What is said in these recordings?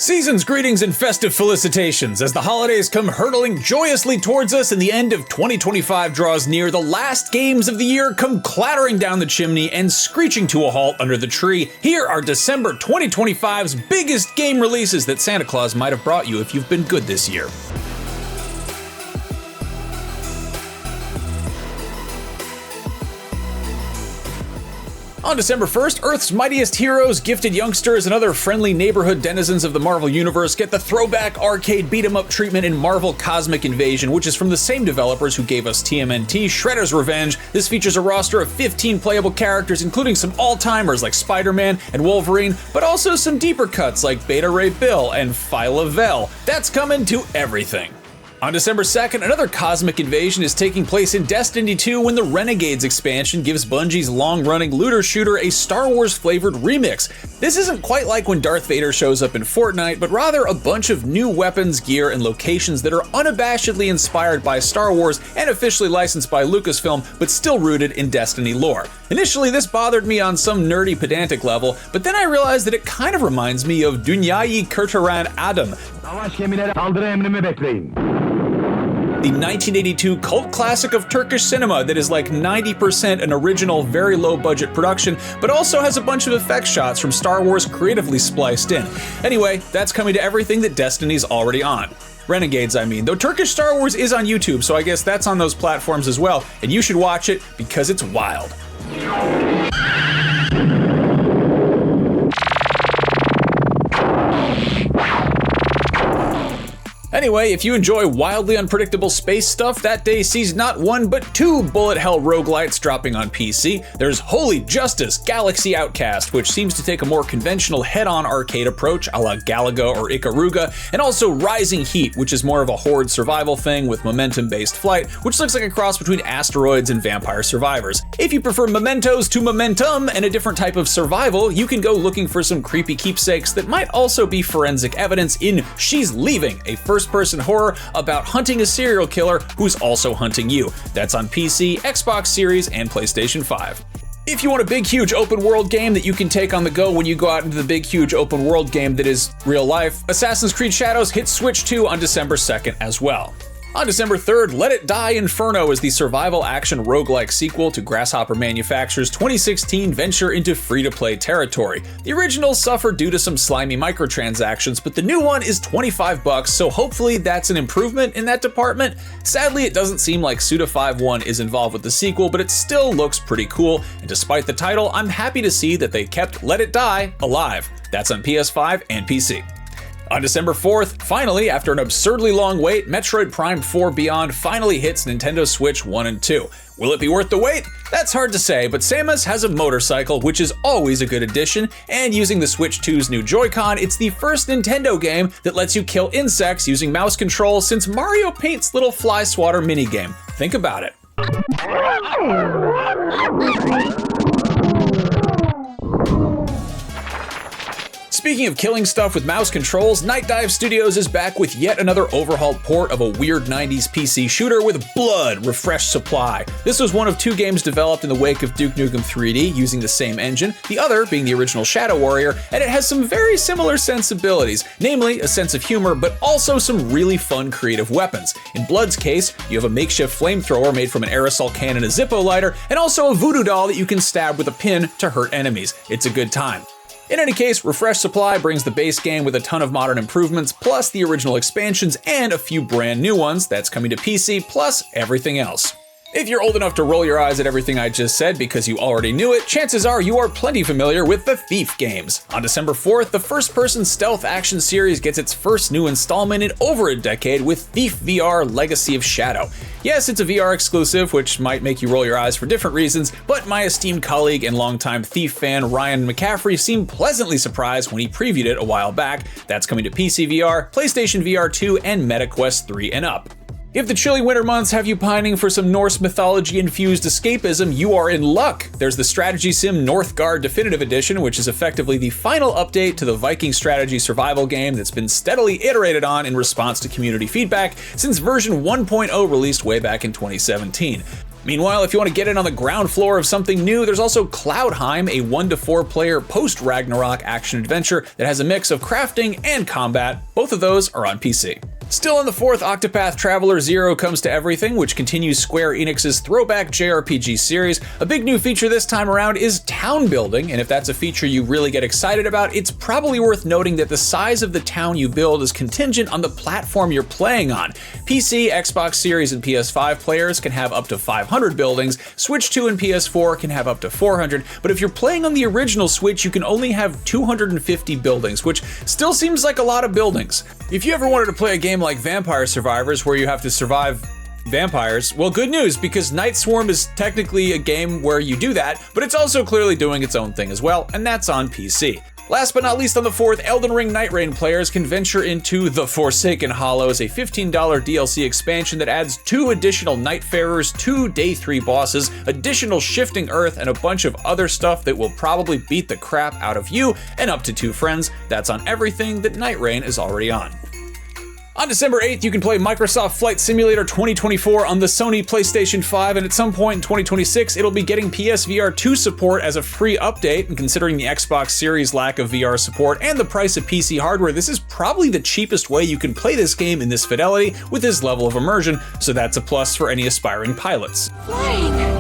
Season's greetings and festive felicitations. As the holidays come hurtling joyously towards us and the end of 2025 draws near, the last games of the year come clattering down the chimney and screeching to a halt under the tree. Here are December 2025's biggest game releases that Santa Claus might have brought you if you've been good this year. On December 1st, Earth's mightiest heroes, gifted youngsters, and other friendly neighborhood denizens of the Marvel Universe get the throwback arcade beat-em-up treatment in Marvel Cosmic Invasion, which is from the same developers who gave us TMNT Shredder's Revenge. This features a roster of 15 playable characters, including some all-timers like Spider-Man and Wolverine, but also some deeper cuts like Beta Ray Bill and Phyla Vel. That's coming to everything. On December 2nd, another cosmic invasion is taking place in Destiny 2 when the Renegades expansion gives Bungie's long-running looter shooter a Star Wars-flavored remix. This isn't quite like when Darth Vader shows up in Fortnite, but rather a bunch of new weapons, gear, and locations that are unabashedly inspired by Star Wars and officially licensed by Lucasfilm, but still rooted in Destiny lore. Initially, this bothered me on some nerdy pedantic level, but then I realized that it kind of reminds me of Dünyayı Kurtaran Adam, the 1982 cult classic of Turkish cinema that is like 90% an original, very low-budget production, but also has a bunch of effect shots from Star Wars creatively spliced in. Anyway, that's coming to everything that Destiny's already on. Renegades, I mean. Though Turkish Star Wars is on YouTube, so I guess that's on those platforms as well, and you should watch it because it's wild. Anyway, if you enjoy wildly unpredictable space stuff, that day sees not one but two bullet hell roguelites dropping on PC. There's Holy Justice Galaxy Outcast, which seems to take a more conventional head-on arcade approach a la Galaga or Ikaruga, and also Rising Heat, which is more of a horde survival thing with momentum-based flight, which looks like a cross between Asteroids and Vampire Survivors. If you prefer mementos to momentum and a different type of survival, you can go looking for some creepy keepsakes that might also be forensic evidence in She's Leaving, a first-person horror about hunting a serial killer who's also hunting you. That's on PC, Xbox Series, and PlayStation 5. If you want a big, huge open-world game that you can take on the go when you go out into the big, huge open-world game that is real life, Assassin's Creed Shadows hits Switch 2 on December 2nd as well. On December 3rd, Let It Die Inferno is the survival action roguelike sequel to Grasshopper Manufacture's 2016 venture into free-to-play territory. The original suffered due to some slimy microtransactions, but the new one is $25, so hopefully that's an improvement in that department. Sadly, it doesn't seem like Suda51 is involved with the sequel, but it still looks pretty cool, and despite the title, I'm happy to see that they kept Let It Die alive. That's on PS5 and PC. On December 4th, finally, after an absurdly long wait, Metroid Prime 4 Beyond finally hits Nintendo Switch 1 and 2. Will it be worth the wait? That's hard to say, but Samus has a motorcycle, which is always a good addition, and using the Switch 2's new Joy-Con, it's the first Nintendo game that lets you kill insects using mouse control since Mario Paint's little fly swatter minigame. Think about it. Speaking of killing stuff with mouse controls, Night Dive Studios is back with yet another overhauled port of a weird 90s PC shooter with blood, refreshed supply. This was one of two games developed in the wake of Duke Nukem 3D using the same engine, the other being the original Shadow Warrior, and it has some very similar sensibilities, namely a sense of humor, but also some really fun creative weapons. In Blood's case, you have a makeshift flamethrower made from an aerosol can and a Zippo lighter, and also a voodoo doll that you can stab with a pin to hurt enemies. It's a good time. In any case, Refresh Supply brings the base game with a ton of modern improvements, plus the original expansions and a few brand new ones that's coming to PC, plus everything else. If you're old enough to roll your eyes at everything I just said because you already knew it, chances are you are plenty familiar with the Thief games. On December 4th, the first-person stealth action series gets its first new installment in over a decade with Thief VR Legacy of Shadow. Yes, it's a VR exclusive, which might make you roll your eyes for different reasons, but my esteemed colleague and longtime Thief fan Ryan McCaffrey seemed pleasantly surprised when he previewed it a while back. That's coming to PC VR, PlayStation VR 2, and MetaQuest 3 and up. If the chilly winter months have you pining for some Norse mythology-infused escapism, you are in luck. There's the strategy sim Northguard Definitive Edition, which is effectively the final update to the Viking strategy survival game that's been steadily iterated on in response to community feedback since version 1.0 released way back in 2017. Meanwhile, if you want to get in on the ground floor of something new, there's also Cloudheim, a 1 to 4 player post-Ragnarok action-adventure that has a mix of crafting and combat. Both of those are on PC. Still on the 4th, Octopath Traveler 0 comes to everything, which continues Square Enix's throwback JRPG series. A big new feature this time around is town building, and if that's a feature you really get excited about, it's probably worth noting that the size of the town you build is contingent on the platform you're playing on. PC, Xbox Series, and PS5 players can have up to 500 buildings, Switch 2 and PS4 can have up to 400, but if you're playing on the original Switch, you can only have 250 buildings, which still seems like a lot of buildings. If you ever wanted to play a game like Vampire Survivors where you have to survive vampires, well, good news, because Night Swarm is technically a game where you do that, but it's also clearly doing its own thing as well, and that's on PC. Last but not least on the 4th, Elden Ring Nightreign players can venture into The Forsaken Hollows, a $15 DLC expansion that adds 2 additional Nightfarers, 2 Day 3 bosses, additional Shifting Earth, and a bunch of other stuff that will probably beat the crap out of you and up to 2 friends. That's on everything that Nightreign is already on. On December 8th, you can play Microsoft Flight Simulator 2024 on the Sony PlayStation 5, and at some point in 2026, it'll be getting PSVR 2 support as a free update, and considering the Xbox Series lack of VR support and the price of PC hardware, this is probably the cheapest way you can play this game in this fidelity with this level of immersion, so that's a plus for any aspiring pilots. Flying!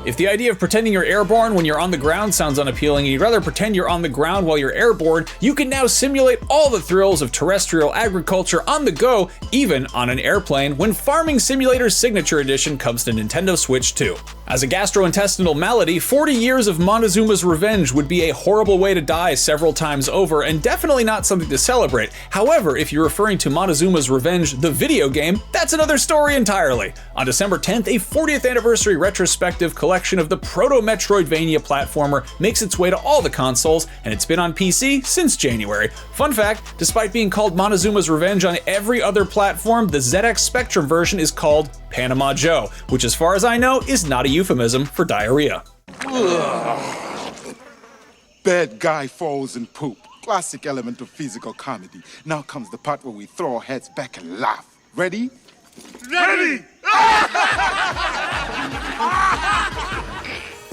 If the idea of pretending you're airborne when you're on the ground sounds unappealing and you'd rather pretend you're on the ground while you're airborne, you can now simulate all the thrills of terrestrial agriculture on the go, even on an airplane, when Farming Simulator Signature Edition comes to Nintendo Switch 2. As a gastrointestinal malady, 40 years of Montezuma's revenge would be a horrible way to die several times over, and definitely not something to celebrate. However, if you're referring to Montezuma's Revenge, the video game, that's another story entirely. On December 10th, a 40th anniversary retrospective collection of the proto-Metroidvania platformer makes its way to all the consoles, and it's been on PC since January. Fun fact, despite being called Montezuma's Revenge on every other platform, the ZX Spectrum version is called Panama Joe, which as far as I know is not a euphemism for diarrhea. Bad guy falls and poop. Classic element of physical comedy. Now comes the part where we throw our heads back and laugh. Ready? Ready!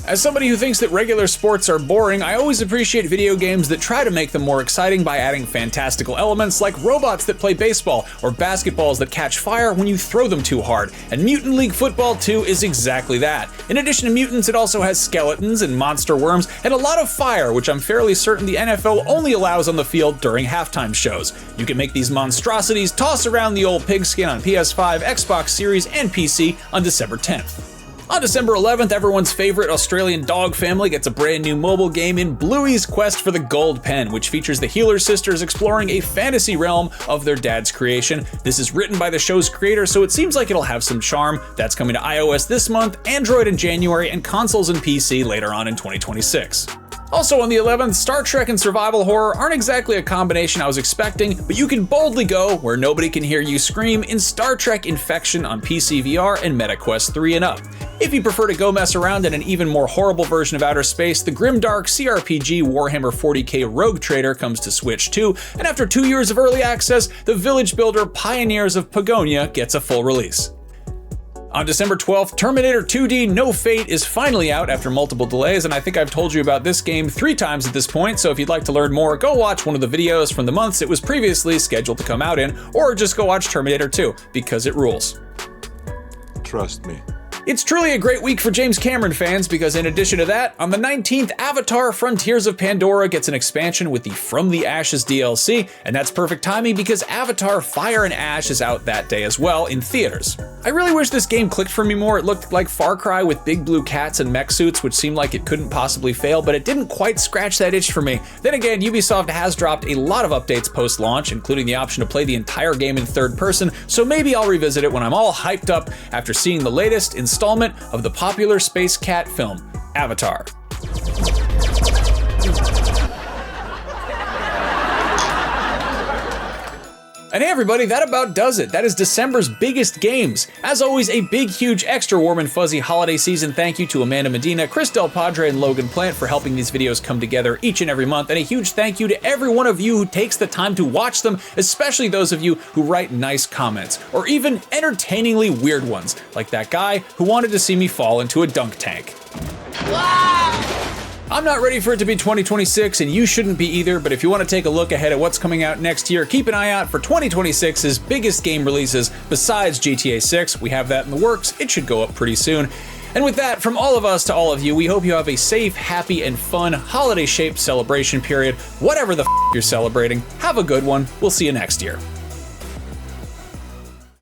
As somebody who thinks that regular sports are boring, I always appreciate video games that try to make them more exciting by adding fantastical elements like robots that play baseball or basketballs that catch fire when you throw them too hard, and Mutant League Football 2 is exactly that. In addition to mutants, it also has skeletons and monster worms and a lot of fire, which I'm fairly certain the NFL only allows on the field during halftime shows. You can make these monstrosities toss around the old pigskin on PS5, Xbox Series, and PC on December 10th. On December 11th, everyone's favorite Australian dog family gets a brand new mobile game in Bluey's Quest for the Gold Pen, which features the Healer sisters exploring a fantasy realm of their dad's creation. This is written by the show's creator, so it seems like it'll have some charm. That's coming to iOS this month, Android in January, and consoles and PC later on in 2026. Also on the 11th, Star Trek and survival horror aren't exactly a combination I was expecting, but you can boldly go where nobody can hear you scream in Star Trek Infection on PC VR and MetaQuest 3 and up. If you prefer to go mess around in an even more horrible version of outer space, the grimdark CRPG Warhammer 40k Rogue Trader comes to Switch 2, and after 2 years of early access, the village builder Pioneers of Pagonia gets a full release. On December 12th, Terminator 2D No Fate is finally out after multiple delays, and I think I've told you about this game 3 times at this point, so if you'd like to learn more, go watch one of the videos from the months it was previously scheduled to come out in, or just go watch Terminator 2, because it rules. Trust me. It's truly a great week for James Cameron fans because in addition to that, on the 19th, Avatar Frontiers of Pandora gets an expansion with the From the Ashes DLC, and that's perfect timing because Avatar Fire and Ash is out that day as well in theaters. I really wish this game clicked for me more. It looked like Far Cry with big blue cats and mech suits, which seemed like it couldn't possibly fail, but it didn't quite scratch that itch for me. Then again, Ubisoft has dropped a lot of updates post-launch, including the option to play the entire game in third person, so maybe I'll revisit it when I'm all hyped up after seeing the latest installment of the popular space cat film, Avatar. And hey everybody, that about does it. That is December's biggest games. As always, a big, huge, extra warm and fuzzy holiday season thank you to Amanda Medina, Chris Del Padre, and Logan Plant for helping these videos come together each and every month. And a huge thank you to every one of you who takes the time to watch them, especially those of you who write nice comments, or even entertainingly weird ones, like that guy who wanted to see me fall into a dunk tank. I'm not ready for it to be 2026, and you shouldn't be either, but if you want to take a look ahead at what's coming out next year, keep an eye out for 2026's biggest game releases besides GTA 6. We have that in the works. It should go up pretty soon. And with that, from all of us to all of you, we hope you have a safe, happy, and fun holiday-shaped celebration period. Whatever the you're celebrating, have a good one. We'll see you next year.